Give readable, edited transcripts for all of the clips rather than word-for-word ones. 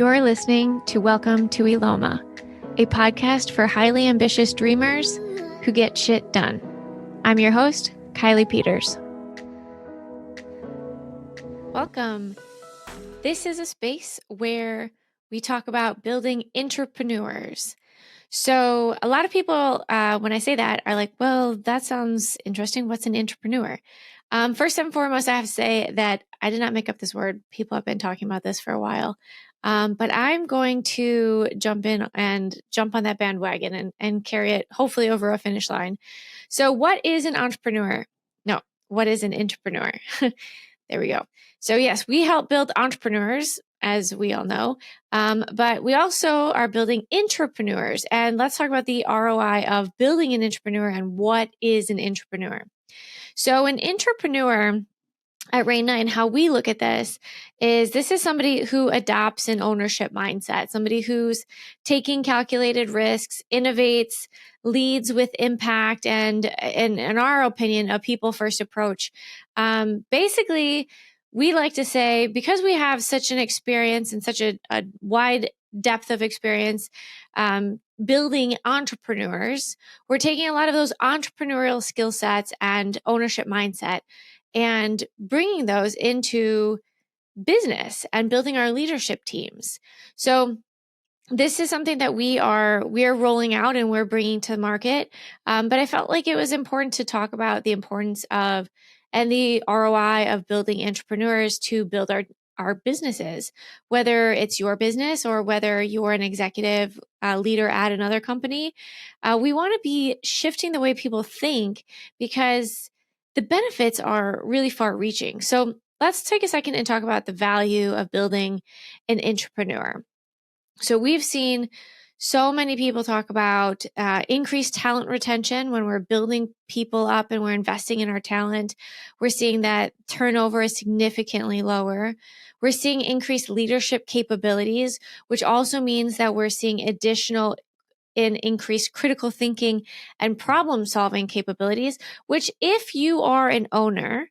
You're listening to Welcome to Eloma, a podcast for highly ambitious dreamers who get shit done. I'm your host, Kiley Peters. Welcome. This is a space where we talk about building intrapreneurs. So a lot of people, when I say that, are like, well, that sounds interesting. What's an intrapreneur? First and foremost, I have to say that I did not make up this word. People have been talking about this for a while. But I'm going to jump in and jump on that bandwagon and carry it hopefully over a finish line. So what is an entrepreneur? No, what is an intrapreneur? There we go. So yes, we help build entrepreneurs, as we all know, but we also are building intrapreneurs. And let's talk about the ROI of building an entrepreneur and what is an intrapreneur. So an intrapreneur at Raina and how we look at this is somebody who adopts an ownership mindset, somebody who's taking calculated risks, innovates, leads with impact, and in our opinion, a people-first approach. Basically, we like to say, because we have such an experience and such a wide depth of experience building entrepreneurs, we're taking a lot of those entrepreneurial skill sets and ownership mindset and bringing those into business and building our leadership teams. So this is something that we are rolling out and we're bringing to the market. But I felt like it was important to talk about the importance of and the ROI of building entrepreneurs to build our businesses, whether it's your business or whether you're an executive leader at another company. We want to be shifting the way people think because the benefits are really far reaching. So let's take a second and talk about the value of building an intrapreneur. So we've seen so many people talk about increased talent retention when we're building people up and we're investing in our talent. We're seeing that turnover is significantly lower. We're seeing increased leadership capabilities, which also means that we're seeing additional in increased critical thinking and problem solving capabilities, which if you are an owner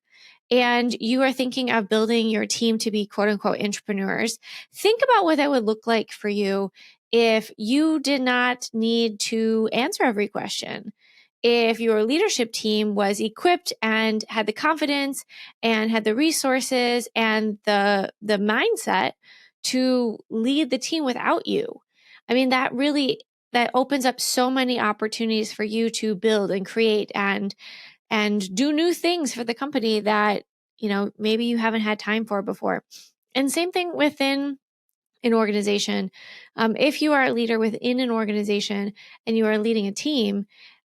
and you are thinking of building your team to be quote unquote entrepreneurs, think about what that would look like for you if you did not need to answer every question. If your leadership team was equipped and had the confidence and had the resources and the mindset to lead the team without you. I mean, that opens up so many opportunities for you to build and create and do new things for the company that, maybe you haven't had time for before. And same thing within an organization. If you are a leader within an organization and you are leading a team,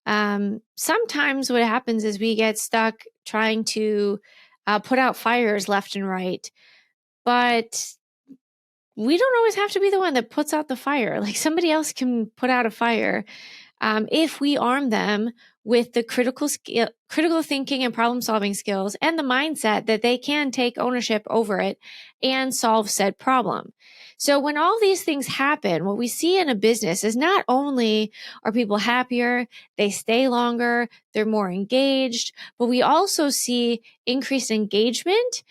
sometimes what happens is we get stuck trying to put out fires left and right, but we don't always have to be the one that puts out the fire. Like somebody else can put out a fire if we arm them with the critical thinking and problem solving skills and the mindset that they can take ownership over it and solve said problem. So when all these things happen, what we see in a business is not only are people happier, they stay longer, they're more engaged, but we also see increased engagement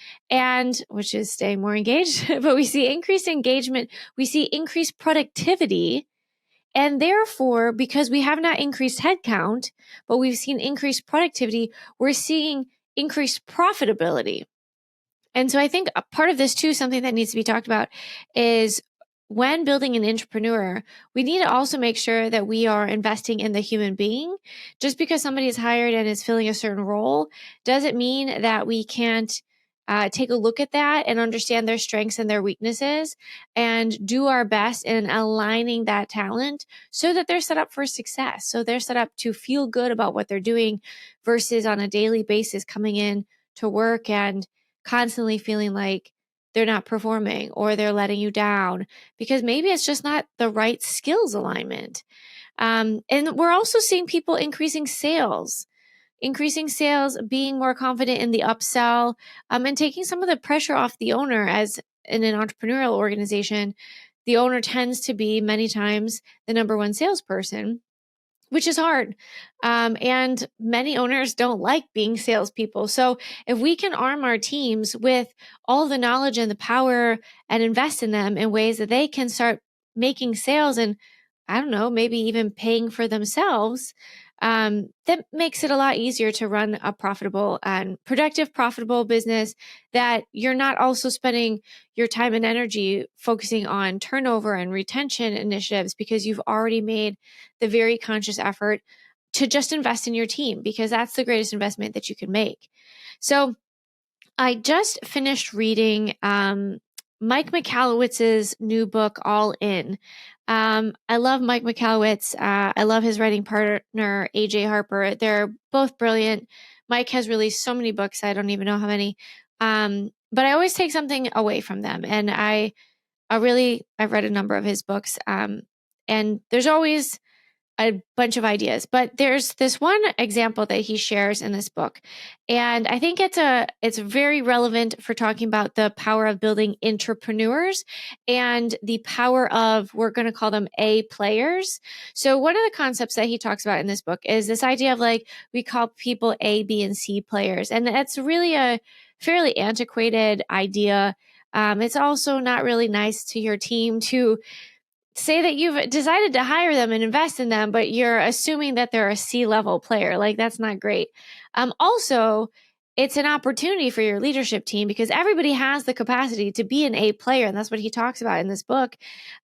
which is staying more engaged, but we see increased engagement, we see increased productivity. And therefore, because we have not increased headcount, but we've seen increased productivity, we're seeing increased profitability. And so I think a part of this too, something that needs to be talked about is when building an intrapreneur, we need to also make sure that we are investing in the human being. Just because somebody is hired and is filling a certain role doesn't mean that we can't take a look at that and understand their strengths and their weaknesses and do our best in aligning that talent so that they're set up for success. So they're set up to feel good about what they're doing versus on a daily basis coming in to work and constantly feeling like they're not performing or they're letting you down because maybe it's just not the right skills alignment. And we're also seeing people increasing sales, being more confident in the upsell, and taking some of the pressure off the owner. As in an entrepreneurial organization, the owner tends to be many times the number one salesperson. which is hard. And many owners don't like being salespeople. So if we can arm our teams with all the knowledge and the power and invest in them in ways that they can start making sales and, I don't know, maybe even paying for themselves, that makes it a lot easier to run a profitable and productive, profitable business that you're not also spending your time and energy focusing on turnover and retention initiatives because you've already made the very conscious effort to just invest in your team, because that's the greatest investment that you can make. So I just finished reading Mike Michalowicz's new book, All In. I love Mike Michalowicz. I love his writing partner, AJ Harper. They're both brilliant. Mike has released so many books, I don't even know how many. But I always take something away from them. And I've read a number of his books. And there's always a bunch of ideas, but there's this one example that he shares in this book. And I think it's very relevant for talking about the power of building intrapreneurs and the power of, we're going to call them A players. So one of the concepts that he talks about in this book is this idea of, like, we call people A, B, and C players. And it's really a fairly antiquated idea. It's also not really nice to your team to say that you've decided to hire them and invest in them, but you're assuming that they're a C-level player. Like, that's not great. Also, it's an opportunity for your leadership team because everybody has the capacity to be an A player. And that's what he talks about in this book.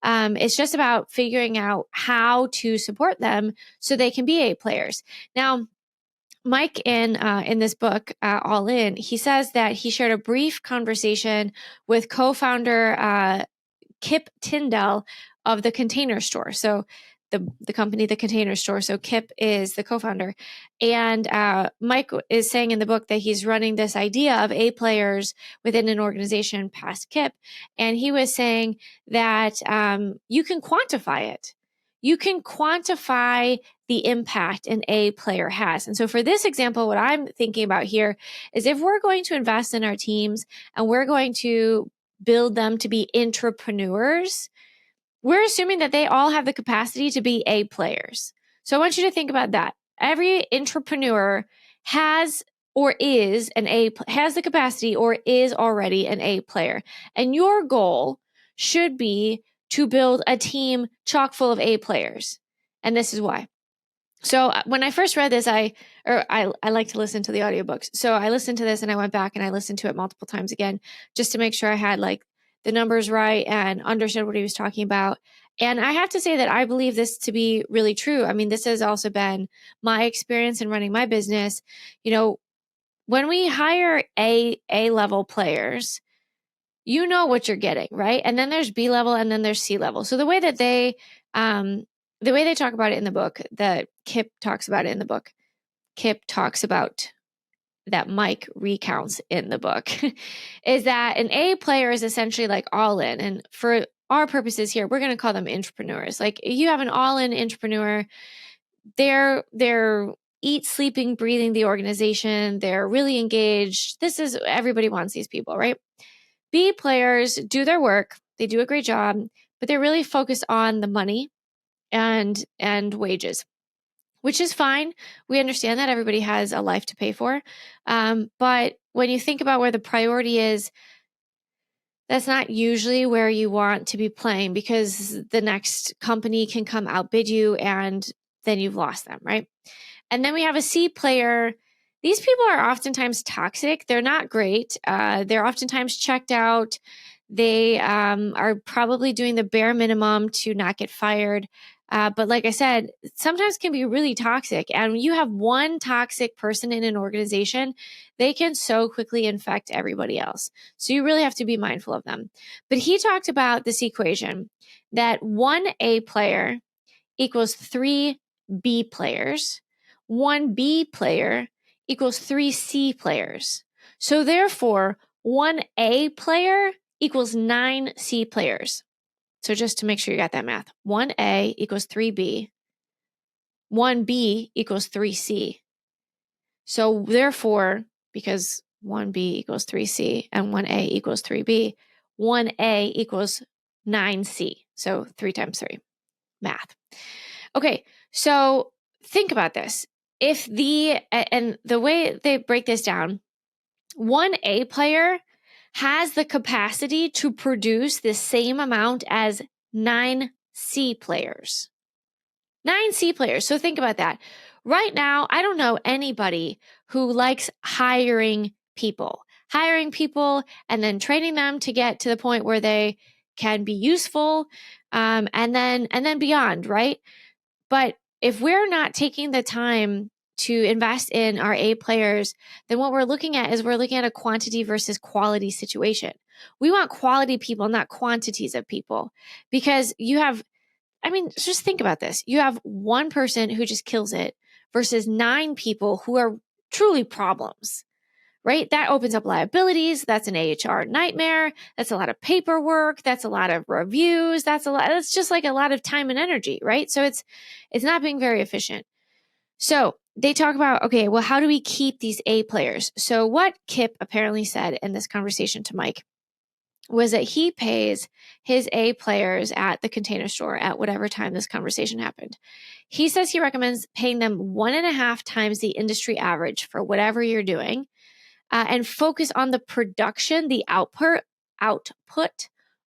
It's just about figuring out how to support them so they can be A players. Now, Mike in this book, All In, he says that he shared a brief conversation with co-founder Kip Tyndall of the Container Store. So the company, the Container Store. So Kip is the co-founder. And Mike is saying in the book that he's running this idea of A players within an organization past Kip. And he was saying that you can quantify it. You can quantify the impact an A player has. And so for this example, what I'm thinking about here is, if we're going to invest in our teams and we're going to build them to be intrapreneurs, we're assuming that they all have the capacity to be A players. So I want you to think about that. Every intrapreneur has the capacity or is already an A player. And your goal should be to build a team chock full of A players. And this is why. So when I first read this, I like to listen to the audiobooks. So I listened to this and I went back and I listened to it multiple times again, just to make sure I had, like, the numbers right and understood what he was talking about. And I have to say that I believe this to be really true. I mean, this has also been my experience in running my business. You know, when we hire A level players, you know what you're getting, right? And then there's B level and then there's C level. So the way they talk about it in the book, that Kip talks about it in the book, Kip talks about that Mike recounts in the book, is that an A player is essentially like all in. And for our purposes here, we're going to call them intrapreneurs. Like, you have an all-in intrapreneur, they're eat, sleeping, breathing the organization. They're really engaged. Everybody wants these people, right? B players do their work. They do a great job, but they're really focused on the money and wages, which is fine. We understand that everybody has a life to pay for. But when you think about where the priority is, that's not usually where you want to be playing, because the next company can come outbid you and then you've lost them, right? And then we have a C player. These people are oftentimes toxic. They're not great. They're oftentimes checked out. They are probably doing the bare minimum to not get fired. But like I said, sometimes can be really toxic. And when you have one toxic person in an organization, they can so quickly infect everybody else. So you really have to be mindful of them. But he talked about this equation that one A player equals 3 B players. 1 B player equals 3 C players. So therefore, 1 A player equals 9 C players. So just to make sure you got that math, 1 A equals 3 B, 1 B equals 3 C. So therefore, because 1 B equals 3 C and 1 A equals 3 B, 1 A equals 9 C. So 3 times 3, math. Okay, so think about this. And the way they break this down, one A player has the capacity to produce the same amount as 9 C players. 9 C players. So think about that. Right now, I don't know anybody who likes hiring people and then training them to get to the point where they can be useful, and then beyond, right? But if we're not taking the time to invest in our A players, then what we're looking at is a quantity versus quality situation. We want quality people, not quantities of people, because just think about this. You have one person who just kills it versus 9 people who are truly problems, right? That opens up liabilities. That's an AHR nightmare. That's a lot of paperwork. That's a lot of reviews. That's just like a lot of time and energy, right? So it's not being very efficient. So they talk about, okay, well, how do we keep these A players? So what Kip apparently said in this conversation to Mike was that he pays his A players at the Container Store at whatever time this conversation happened. He says he recommends paying them 1.5 times the industry average for whatever you're doing, and focus on the production, the output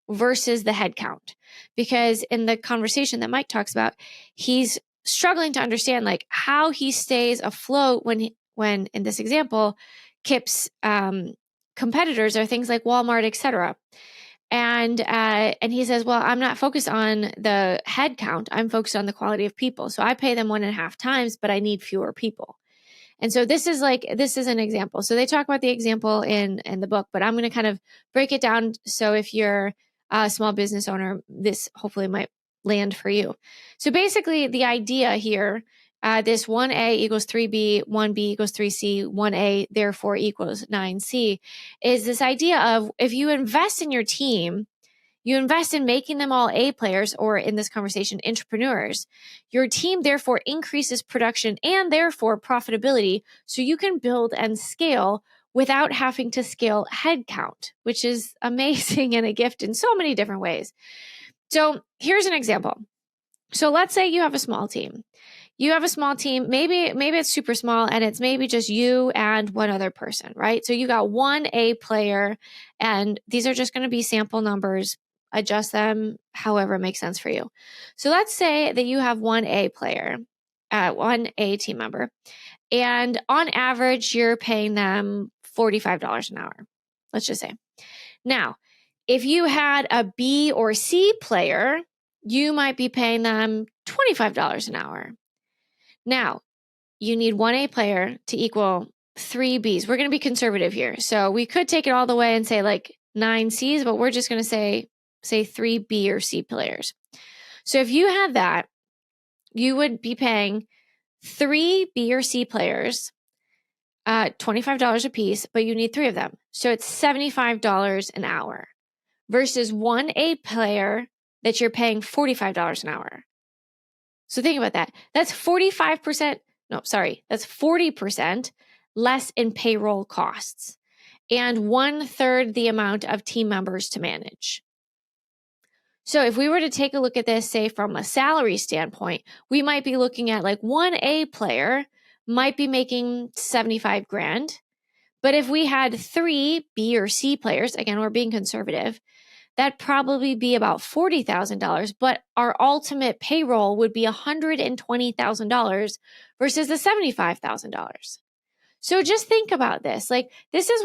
versus the headcount. Because in the conversation that Mike talks about, he's struggling to understand like how he stays afloat when in this example, Kip's competitors are things like Walmart, etc. And he says, well, I'm not focused on the head count. I'm focused on the quality of people. So I pay them 1.5 times, but I need fewer people. And so this is an example. So they talk about the example in the book, but I'm going to kind of break it down. So if you're a small business owner, this hopefully might land for you. So basically the idea here, this 1A equals 3B, 1B equals 3C, 1A therefore equals 9C, is this idea of if you invest in your team, you invest in making them all A players, or in this conversation, intrapreneurs. Your team therefore increases production and therefore profitability, so you can build and scale without having to scale headcount, which is amazing and a gift in so many different ways. So here's an example. So let's say you have a small team. Maybe it's super small and it's maybe just you and one other person, right? So you got one A player, and these are just going to be sample numbers. Adjust them however it makes sense for you. So let's say that you have one A player, one A team member, and on average, you're paying them $45 an hour. Let's just say. Now, if you had a B or C player, you might be paying them $25 an hour. Now, you need one A player to equal 3 Bs. We're going to be conservative here. So we could take it all the way and say like 9 Cs, but we're just going to say 3 B or C players. So if you had that, you would be paying 3 B or C players $25 a piece, but you need 3 of them. So it's $75 an hour versus one A player that you're paying $45 an hour. So think about that. That's 40% less in payroll costs and 1/3 the amount of team members to manage. So if we were to take a look at this, say from a salary standpoint, we might be looking at like one A player might be making 75 grand. But if we had 3 B or C players, again, we're being conservative, that'd probably be about $40,000, but our ultimate payroll would be $120,000 versus the $75,000. So just think about this. Like, this is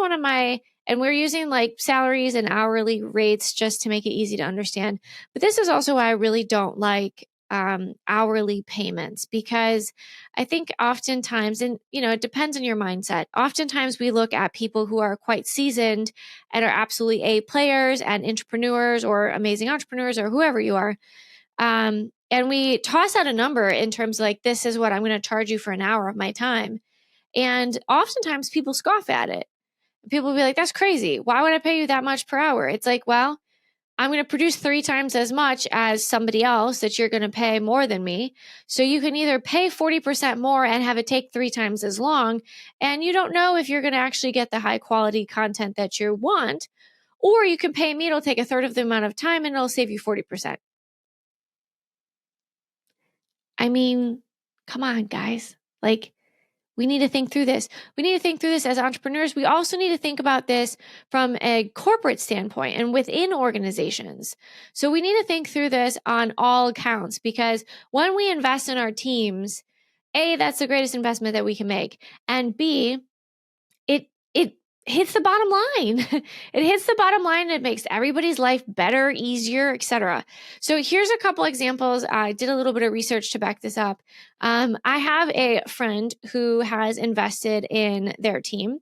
and we're using like salaries and hourly rates just to make it easy to understand. But this is also why I really don't like hourly payments, because I think oftentimes, and it depends on your mindset. Oftentimes we look at people who are quite seasoned and are absolutely A players and intrapreneurs or amazing entrepreneurs or whoever you are. And we toss out a number in terms of like, this is what I'm going to charge you for an hour of my time. And oftentimes people scoff at it. People will be like, that's crazy. Why would I pay you that much per hour? It's like, well, I'm going to produce 3 times as much as somebody else that you're going to pay more than me. So you can either pay 40% more and have it take 3 times as long, and you don't know if you're going to actually get the high quality content that you want, or you can pay me, it'll take 1/3 of the amount of time and it'll save you 40%. I mean, Come on, guys. Like, we need to think through this. We need to think through this as entrepreneurs. We also need to think about this from a corporate standpoint and within organizations. So we need to think through this on all accounts, because when we invest in our teams, A, that's the greatest investment that we can make. And B, it hits the bottom line. It hits the bottom line. It makes everybody's life better, easier, etc. So here's a couple examples. I did a little bit of research to back this up. I have a friend who has invested in their team,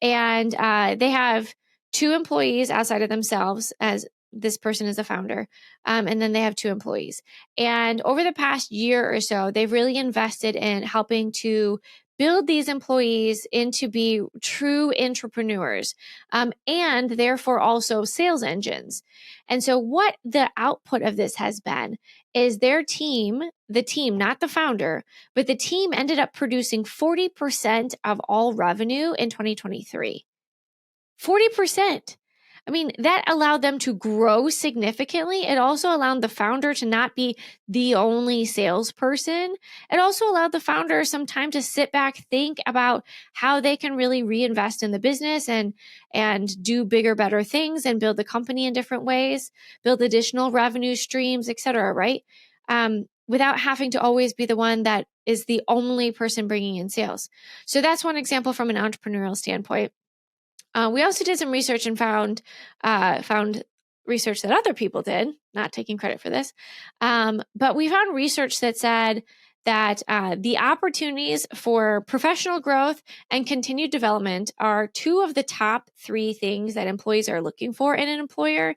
and they have 2 employees outside of themselves, as this person is a founder. And then they have 2 employees. And over the past year or so, they've really invested in helping to build these employees into be true entrepreneurs, and therefore also sales engines. And so what the output of this has been is their team, the team, not the founder, but the team ended up producing 40% of all revenue in 2023. 40%. I mean, that allowed them to grow significantly. It also allowed the founder to not be the only salesperson. It also allowed the founder some time to sit back, think about how they can really reinvest in the business and do bigger, better things and build the company in different ways, build additional revenue streams, et cetera, right? Without having to always be the one that is the only person bringing in sales. So that's one example from an entrepreneurial standpoint. We also did some research and found research that other people did, not taking credit for this. But we found research that said that the opportunities for professional growth and continued development are 2 of the top 3 things that employees are looking for in an employer,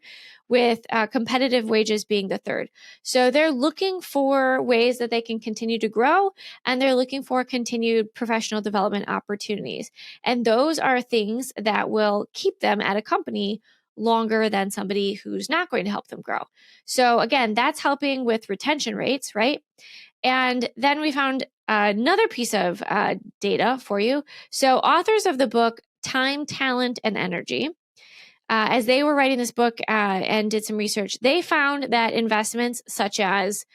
with competitive wages being the third. So they're looking for ways that they can continue to grow, and they're looking for continued professional development opportunities. And those are things that will keep them at a company longer than somebody who's not going to help them grow. So again, that's helping with retention rates, right? And then we found another piece of data for you. So authors of the book, Time, Talent, and Energy, as they were writing this book and did some research, they found that investments such as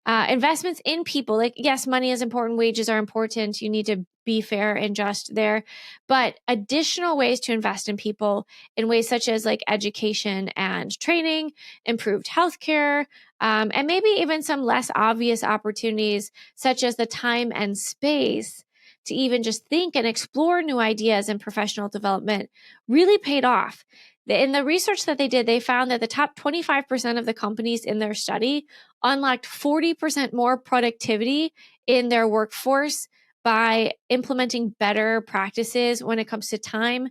investments in people, like, yes, money is important, wages are important, you need to be fair and just there, but additional ways to invest in people in ways such as like education and training, improved healthcare, and maybe even some less obvious opportunities such as the time and space to even just think and explore new ideas and professional development really paid off. In the research that they did, they found that the top 25% of the companies in their study unlocked 40% more productivity in their workforce by implementing better practices when it comes to time,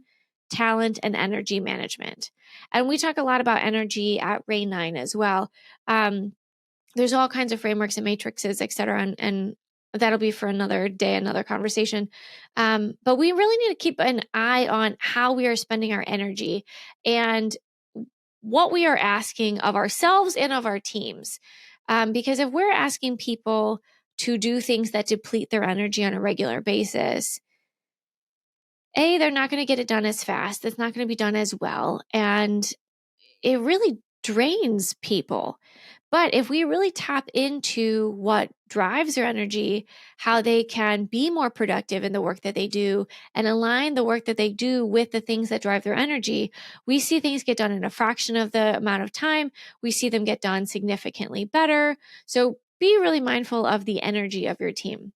talent, and energy management. And we talk a lot about energy at Rain 9 as well. There's all kinds of frameworks and matrices, et cetera, and that'll be for another day, another conversation. But we really need to keep an eye on how we are spending our energy and what we are asking of ourselves and of our teams. Because if we're asking people to do things that deplete their energy on a regular basis, A, they're not going to get it done as fast. It's not going to be done as well. And it really drains people. But if we really tap into what drives their energy, how they can be more productive in the work that they do, and align the work that they do with the things that drive their energy, we see things get done in a fraction of the amount of time. We see them get done significantly better. So be really mindful of the energy of your team.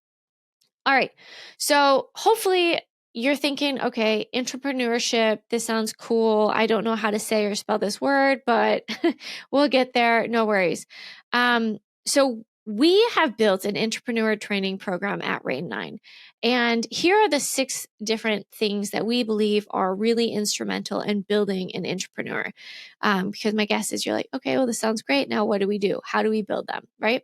All right. So hopefully you're thinking, okay, entrepreneurship, this sounds cool. I don't know how to say or spell this word, but we'll get there. No worries. So we have built an entrepreneur training program at Rain 9. And here are the 6 different things that we believe are really instrumental in building an entrepreneur. Because my guess is you're like, okay, well, this sounds great. Now, what do we do? How do we build them? Right?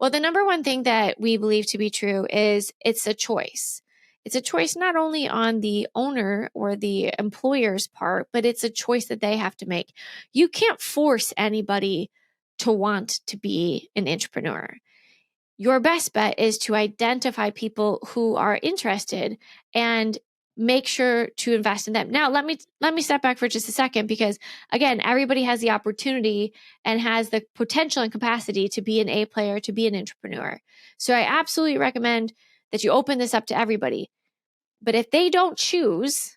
Well, the number one thing that we believe to be true is it's a choice. It's a choice not only on the owner or the employer's part, but it's a choice that they have to make. You can't force anybody to want to be an entrepreneur. Your best bet is to identify people who are interested and make sure to invest in them. Now, let me step back for just a second, because again, everybody has the opportunity and has the potential and capacity to be an A player, to be an entrepreneur. So I absolutely recommend that you open this up to everybody. But if they don't choose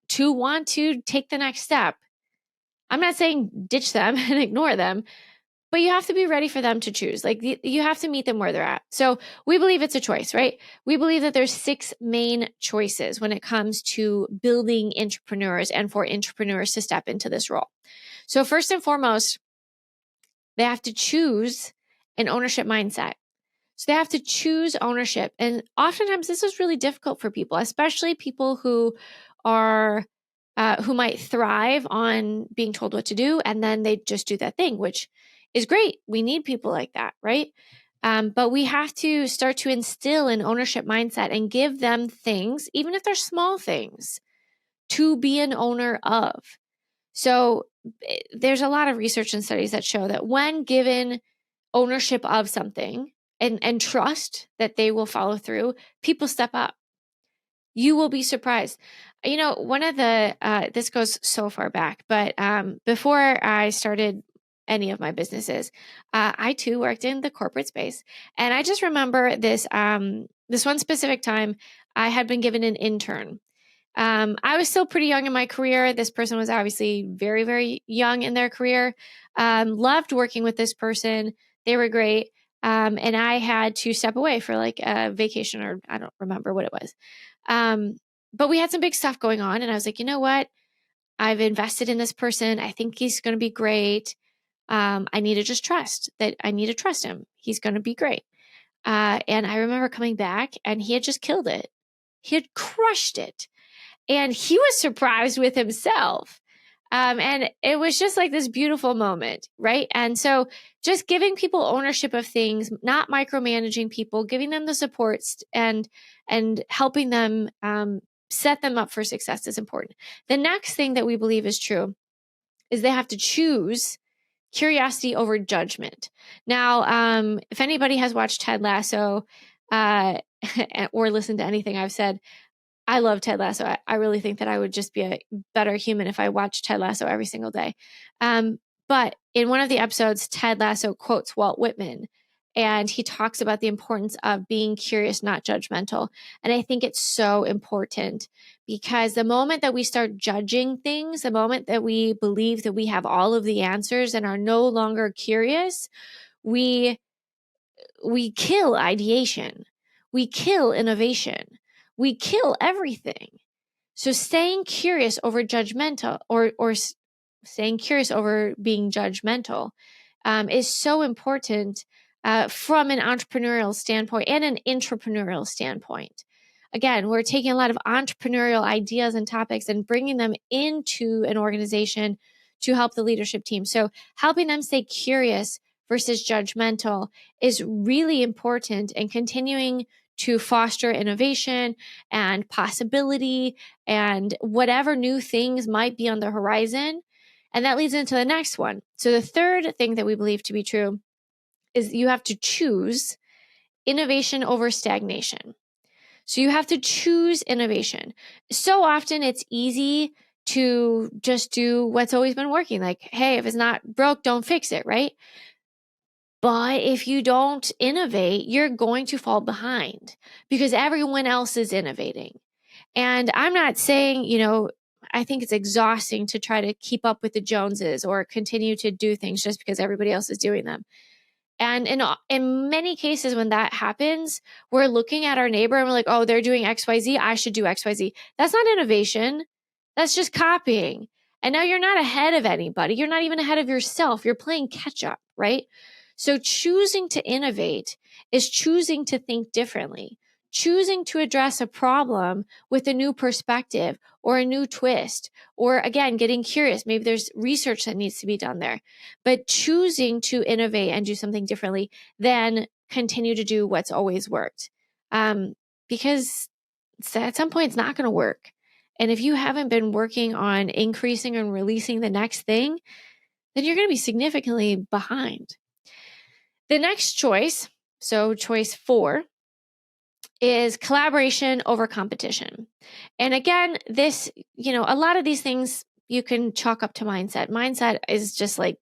to want to take the next step, I'm not saying ditch them and ignore them, but you have to be ready for them to choose. Like, you have to meet them where they're at. So we believe it's a choice, right? We believe that there's 6 main choices when it comes to building entrepreneurs and for entrepreneurs to step into this role. So first and foremost, they have to choose an ownership mindset. So they have to choose ownership. And oftentimes this is really difficult for people, especially people who are who might thrive on being told what to do, and then they just do that thing, which is great. We need people like that, right? But we have to start to instill an ownership mindset and give them things, even if they're small things, to be an owner of. So there's a lot of research and studies that show that when given ownership of something and trust that they will follow through, people step up. You will be surprised. You know, one of the, this goes so far back, but before I started any of my businesses, I too worked in the corporate space. And I just remember this, this one specific time I had been given an intern. I was still pretty young in my career. This person was obviously very, very young in their career. Loved working with this person. They were great. And I had to step away for like a vacation, or I don't remember what it was. But we had some big stuff going on. And I was like, you know what? I've invested in this person. I think he's going to be great. I need to just trust that I need to trust him. He's going to be great. And I remember coming back and he had just killed it. He had crushed it. And he was surprised with himself. And it was just like this beautiful moment, right? And so just giving people ownership of things, not micromanaging people, giving them the supports and helping them set them up for success is important. The next thing that we believe is true is they have to choose curiosity over judgment. Now, if anybody has watched Ted Lasso or listened to anything I've said, I love Ted Lasso. I really think that I would just be a better human if I watched Ted Lasso every single day. But in one of the episodes, Ted Lasso quotes Walt Whitman, and he talks about the importance of being curious, not judgmental. And I think it's so important, because the moment that we start judging things, the moment that we believe that we have all of the answers and are no longer curious, we kill ideation. We kill innovation. We kill everything. So staying curious over judgmental or staying curious over being judgmental is so important from an entrepreneurial standpoint and an intrapreneurial standpoint. Again, we're taking a lot of entrepreneurial ideas and topics and bringing them into an organization to help the leadership team. So helping them stay curious versus judgmental is really important, and continuing to foster innovation and possibility and whatever new things might be on the horizon. And that leads into the next one. So the third thing that we believe to be true is you have to choose innovation over stagnation. So you have to choose innovation. So often it's easy to just do what's always been working. Like, hey, if it's not broke, don't fix it, right? But if you don't innovate, you're going to fall behind because everyone else is innovating. And I'm not saying, you know, I think it's exhausting to try to keep up with the Joneses or continue to do things just because everybody else is doing them. And in many cases, when that happens, we're looking at our neighbor and we're like, oh, they're doing XYZ. I should do XYZ. That's not innovation. That's just copying. And now you're not ahead of anybody. You're not even ahead of yourself. You're playing catch up, right? So choosing to innovate is choosing to think differently, choosing to address a problem with a new perspective or a new twist, or again, getting curious. Maybe there's research that needs to be done there, but choosing to innovate and do something differently than continue to do what's always worked. Because at some point it's not going to work. And if you haven't been working on increasing and releasing the next thing, then you're going to be significantly behind. The next choice, so choice 4, is collaboration over competition. And again, this, a lot of these things you can chalk up to mindset. Mindset is just like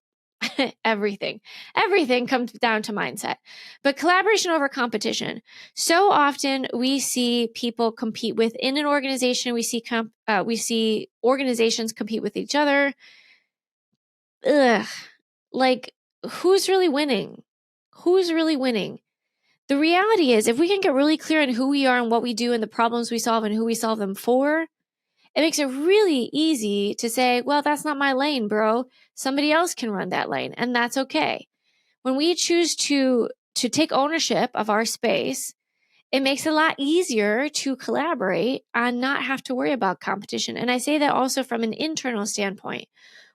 everything. Everything comes down to mindset. But collaboration over competition. So often we see people compete within an organization. We see organizations compete with each other. Ugh. Like, who's really winning? Who's really winning? The reality is, if we can get really clear on who we are and what we do and the problems we solve and who we solve them for, it makes it really easy to say, well, that's not my lane, bro. Somebody else can run that lane, and that's okay. When we choose to take ownership of our space, it makes it a lot easier to collaborate and not have to worry about competition. And I say that also from an internal standpoint.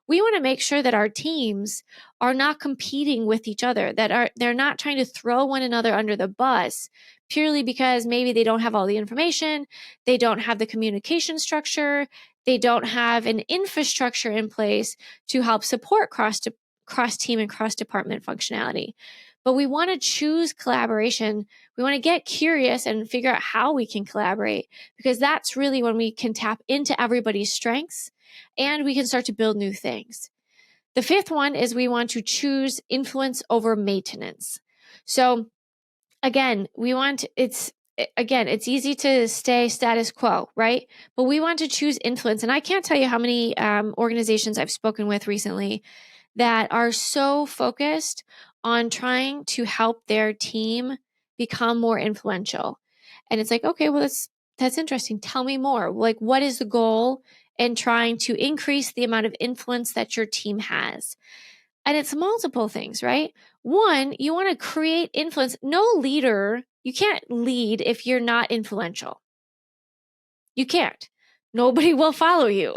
We want to make sure that our teams are not competing with each other, that they're not trying to throw one another under the bus purely because maybe they don't have all the information, they don't have the communication structure, they don't have an infrastructure in place to help support cross team and cross department functionality. But we want to choose collaboration. We want to get curious and figure out how we can collaborate, because that's really when we can tap into everybody's strengths and we can start to build new things. The fifth one is we want to choose influence over maintenance. So again, it's easy to stay status quo, right? But we want to choose influence. And I can't tell you how many organizations I've spoken with recently that are so focused on trying to help their team become more influential. And it's like, okay, well, that's interesting. Tell me more. Like, what is the goal in trying to increase the amount of influence that your team has? And it's multiple things, right? One, you want to create influence. No leader, you can't lead if you're not influential. You can't. Nobody will follow you.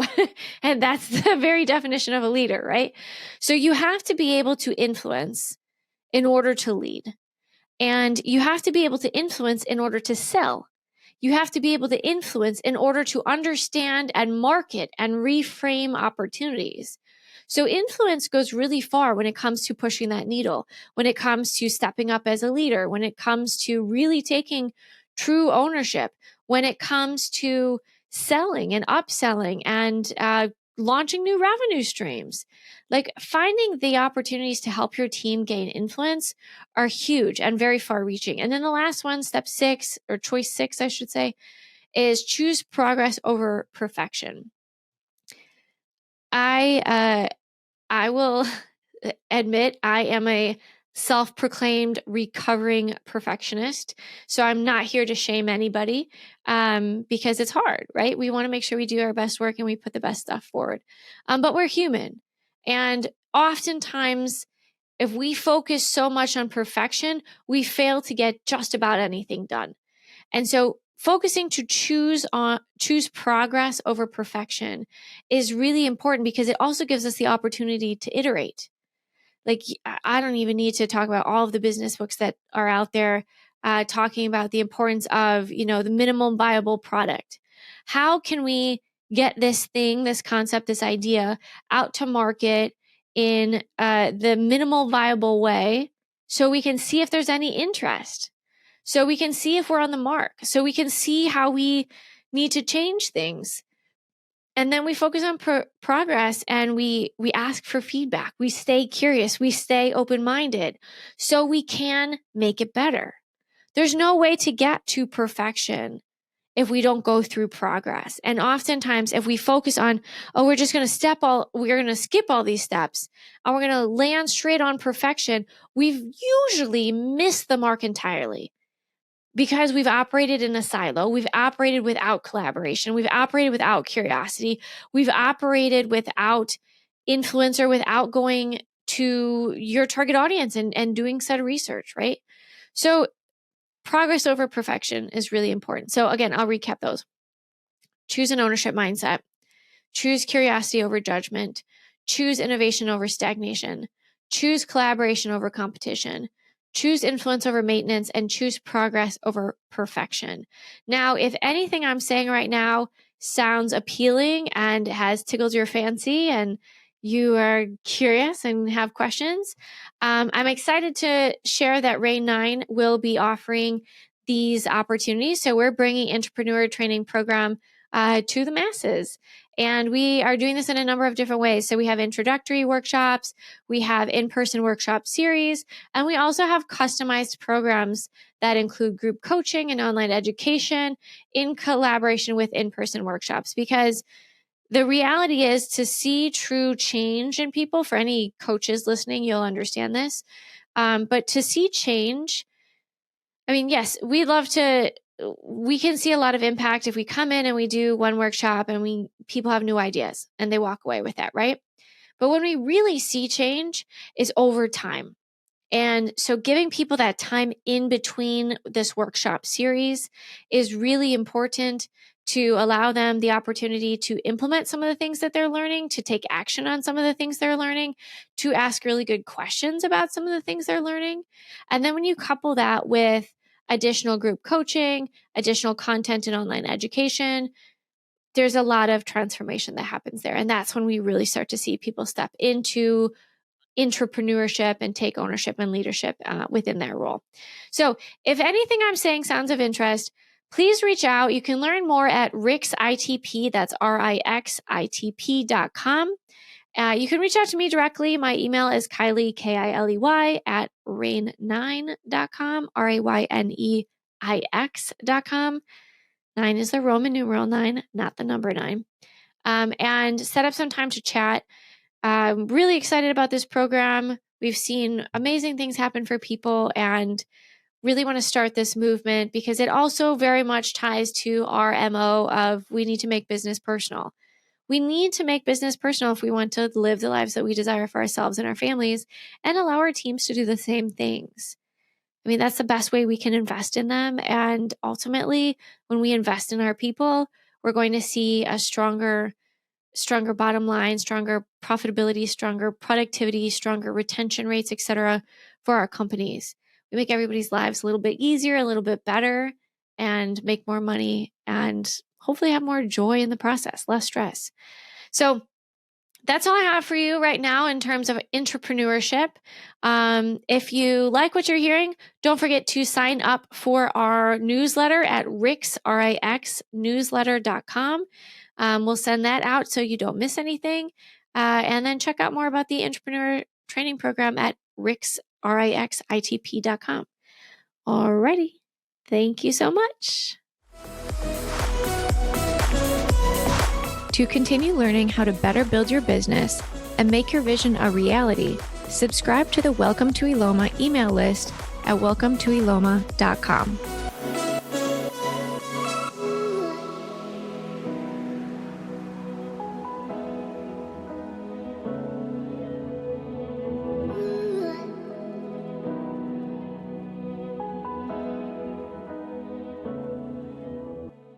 And that's the very definition of a leader, right? So you have to be able to influence in order to lead. And you have to be able to influence in order to sell. You have to be able to influence in order to understand and market and reframe opportunities. So influence goes really far when it comes to pushing that needle, when it comes to stepping up as a leader, when it comes to really taking true ownership, when it comes to selling and upselling and launching new revenue streams. Like, finding the opportunities to help your team gain influence are huge and very far reaching. And then the last one, step 6, or choice 6, I should say, is choose progress over perfection. I will admit I am a self-proclaimed recovering perfectionist. So I'm not here to shame anybody because it's hard, right? We want to make sure we do our best work and we put the best stuff forward. But we're human. And oftentimes, if we focus so much on perfection, we fail to get just about anything done. And so focusing to choose progress over perfection is really important, because it also gives us the opportunity to iterate. Like, I don't even need to talk about all of the business books that are out there talking about the importance of, the minimum viable product. How can we get this concept, this idea out to market in the minimal viable way, so we can see if there's any interest, so we can see if we're on the mark, so we can see how we need to change things. And then we focus on progress, and we ask for feedback. We stay curious. We stay open-minded so we can make it better. There's no way to get to perfection if we don't go through progress. And oftentimes, if we focus on, we're going to skip all these steps and we're going to land straight on perfection, we've usually missed the mark entirely. Because we've operated in a silo, we've operated without collaboration, we've operated without curiosity, we've operated without influence, or without going to your target audience and doing said research, right? So progress over perfection is really important. So again, I'll recap those. Choose an ownership mindset, choose curiosity over judgment, choose innovation over stagnation, choose collaboration over competition, choose influence over maintenance, and choose progress over perfection. Now, if anything I'm saying right now sounds appealing and has tickled your fancy and you are curious and have questions, I'm excited to share that Ray 9 will be offering these opportunities. So we're bringing Intrapreneur Training Program to the masses. And we are doing this in a number of different ways. So we have introductory workshops, we have in-person workshop series, and we also have customized programs that include group coaching and online education in collaboration with in-person workshops. Because the reality is, to see true change in people, for any coaches listening, you'll understand this. But to see change, I mean, yes, we can see a lot of impact if we come in and we do one workshop and people have new ideas and they walk away with that, right? But when we really see change is over time. And so giving people that time in between this workshop series is really important to allow them the opportunity to implement some of the things that they're learning, to take action on some of the things they're learning, to ask really good questions about some of the things they're learning. And then when you couple that with additional group coaching, additional content and online education, there's a lot of transformation that happens there. And that's when we really start to see people step into entrepreneurship and take ownership and leadership within their role. So if anything I'm saying sounds of interest, please reach out. You can learn more at RixITP, that's RixITP.com. You can reach out to me directly. My email is Kiley, Kiley, at rain9.com, RAYNEIX.com. 9 is the Roman numeral 9, not the number 9. And set up some time to chat. I'm really excited about this program. We've seen amazing things happen for people and really want to start this movement because it also very much ties to our MO of we need to make business personal. We need to make business personal if we want to live the lives that we desire for ourselves and our families and allow our teams to do the same things. I mean, that's the best way we can invest in them. And ultimately, when we invest in our people, we're going to see a stronger bottom line, stronger profitability, stronger productivity, stronger retention rates, et cetera, for our companies. We make everybody's lives a little bit easier, a little bit better, and make more money and hopefully have more joy in the process, less stress. So that's all I have for you right now in terms of entrepreneurship. If you like what you're hearing, don't forget to sign up for our newsletter at rixnewsletter.com. We'll send that out so you don't miss anything. And then check out more about the Intrapreneur Training Program at RixITP.com. Alrighty. Thank you so much. To continue learning how to better build your business and make your vision a reality, subscribe to the Welcome to Eloma email list at welcometoeloma.com.